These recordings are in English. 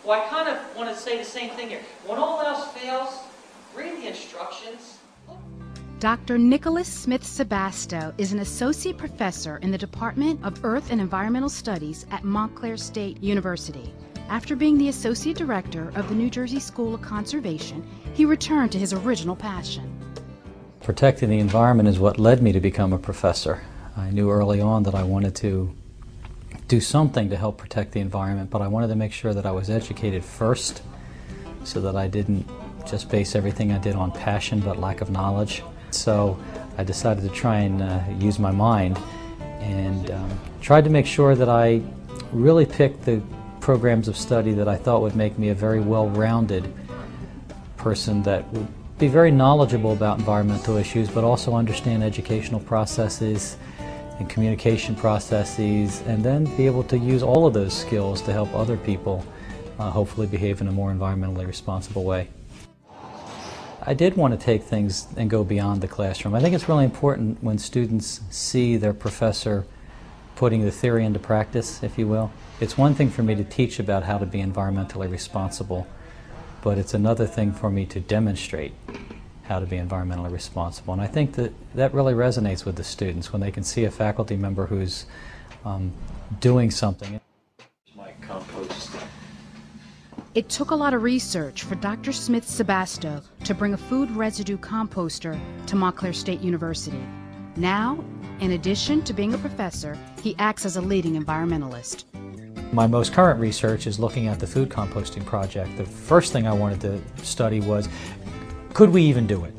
Well, I kind of want to say the same thing here. When all else fails, read the instructions. Dr. Nicholas Smith Sebasto is an associate professor in the Department of Earth and Environmental Studies at Montclair State University. After being the associate director of the New Jersey School of Conservation, he returned to his original passion. Protecting the environment is what led me to become a professor. I knew early on that I wanted to do something to help protect the environment, but I wanted to make sure that I was educated first so that I didn't just base everything I did on passion but lack of knowledge. So I decided to try and use my mind and tried to make sure that I really picked the programs of study that I thought would make me a very well-rounded person that would be very knowledgeable about environmental issues but also understand educational processes and communication processes, and then be able to use all of those skills to help other people hopefully behave in a more environmentally responsible way. I did want to take things and go beyond the classroom. I think it's really important when students see their professor putting the theory into practice, if you will. It's one thing for me to teach about how to be environmentally responsible, but it's another thing for me to demonstrate how to be environmentally responsible. And I think that that really resonates with the students when they can see a faculty member who's doing something. My compost. It took a lot of research for Dr. Smith Sebasto to bring a food residue composter to Montclair State University. Now, in addition to being a professor, he acts as a leading environmentalist. My most current research is looking at the food composting project. The first thing I wanted to study was, could we even do it?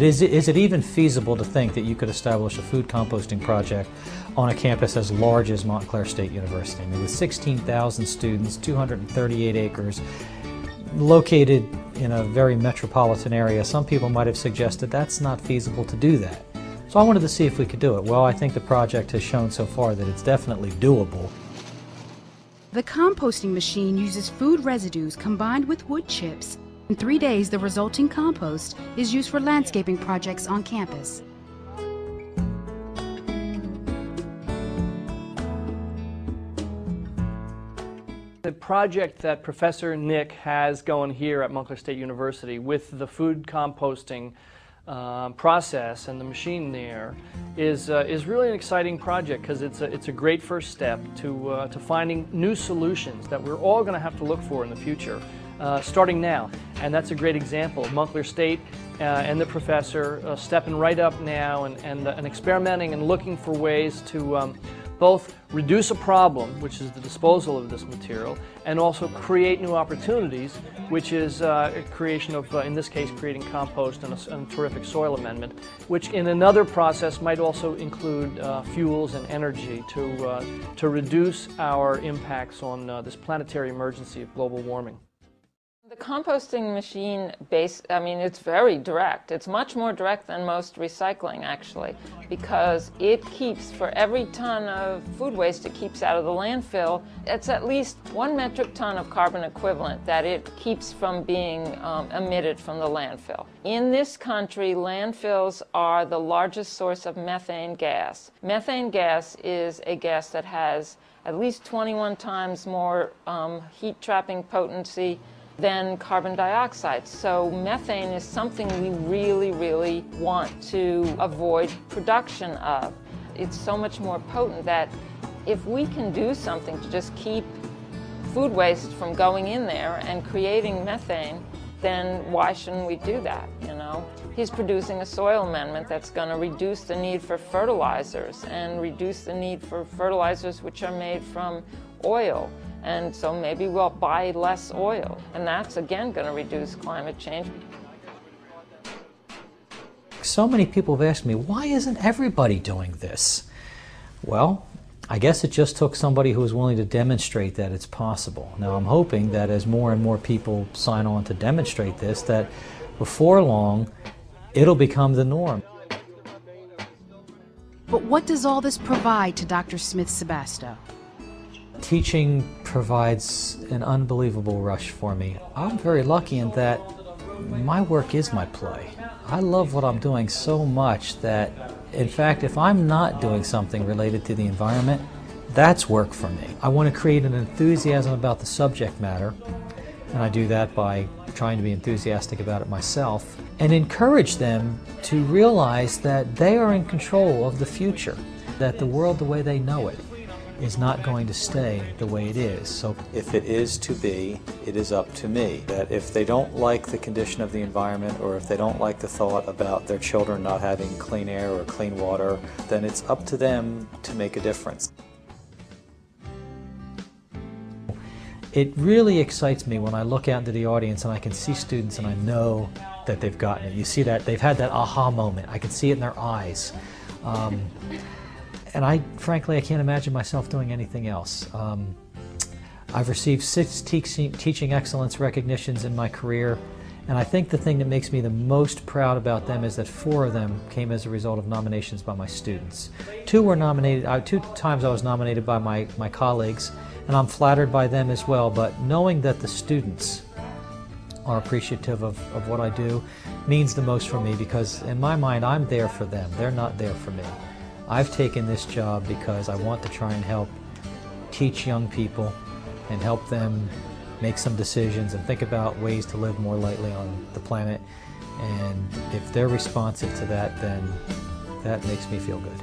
Is it even feasible to think that you could establish a food composting project on a campus as large as Montclair State University? I mean, with 16,000 students, 238 acres, located in a very metropolitan area, some people might have suggested that's not feasible to do that. So I wanted to see if we could do it. Well, I think the project has shown so far that it's definitely doable. The composting machine uses food residues combined with wood chips. In 3 days, the resulting compost is used for landscaping projects on campus. The project that Professor Nick has going here at Montclair State University with the food composting process and the machine there is really an exciting project, because it's a great first step to finding new solutions that we're all going to have to look for in the future, starting now. And that's a great example of Montclair State and the professor stepping right up now and experimenting and looking for ways to both reduce a problem, which is the disposal of this material, and also create new opportunities, which is creation of, in this case, creating compost and a terrific soil amendment, which in another process might also include fuels and energy to reduce our impacts on this planetary emergency of global warming. The composting machine it's very direct. It's much more direct than most recycling, actually, because it keeps, for every ton of food waste it keeps out of the landfill, it's at least 1 metric ton of carbon equivalent that it keeps from being emitted from the landfill. In this country, landfills are the largest source of methane gas. Methane gas is a gas that has at least 21 times more heat-trapping potency than carbon dioxide. So methane is something we really, really want to avoid production of. It's so much more potent that if we can do something to just keep food waste from going in there and creating methane, then why shouldn't we do that, you know? He's producing a soil amendment that's going to reduce the need for fertilizers and reduce the need for fertilizers which are made from oil. And so maybe we'll buy less oil, and that's again going to reduce climate change. So many people have asked me, why isn't everybody doing this? Well, I guess it just took somebody who was willing to demonstrate that it's possible. Now I'm hoping that as more and more people sign on to demonstrate this, that before long it'll become the norm. But what does all this provide to Dr. Smith Sebasto? Teaching provides an unbelievable rush for me. I'm very lucky in that my work is my play. I love what I'm doing so much that, in fact, if I'm not doing something related to the environment, that's work for me. I want to create an enthusiasm about the subject matter And I do that by trying to be enthusiastic about it myself and encourage them to realize that they are in control of the future, that the world the way they know it is not going to stay the way it is. So if it is to be, it is up to me. That if they don't like the condition of the environment, or if they don't like the thought about their children not having clean air or clean water, then it's up to them to make a difference. It really excites me when I look out into the audience and I can see students and I know that they've gotten it. You see that, they've had that aha moment. I can see it in their eyes. And frankly, I can't imagine myself doing anything else. I've received 6 teaching excellence recognitions in my career, and I think the thing that makes me the most proud about them is that 4 of them came as a result of nominations by my students. 2 were nominated, 2 times I was nominated by my colleagues, and I'm flattered by them as well, but knowing that the students are appreciative of what I do means the most for me, because in my mind I'm there for them, they're not there for me. I've taken this job because I want to try and help teach young people and help them make some decisions and think about ways to live more lightly on the planet. And if they're responsive to that, then that makes me feel good.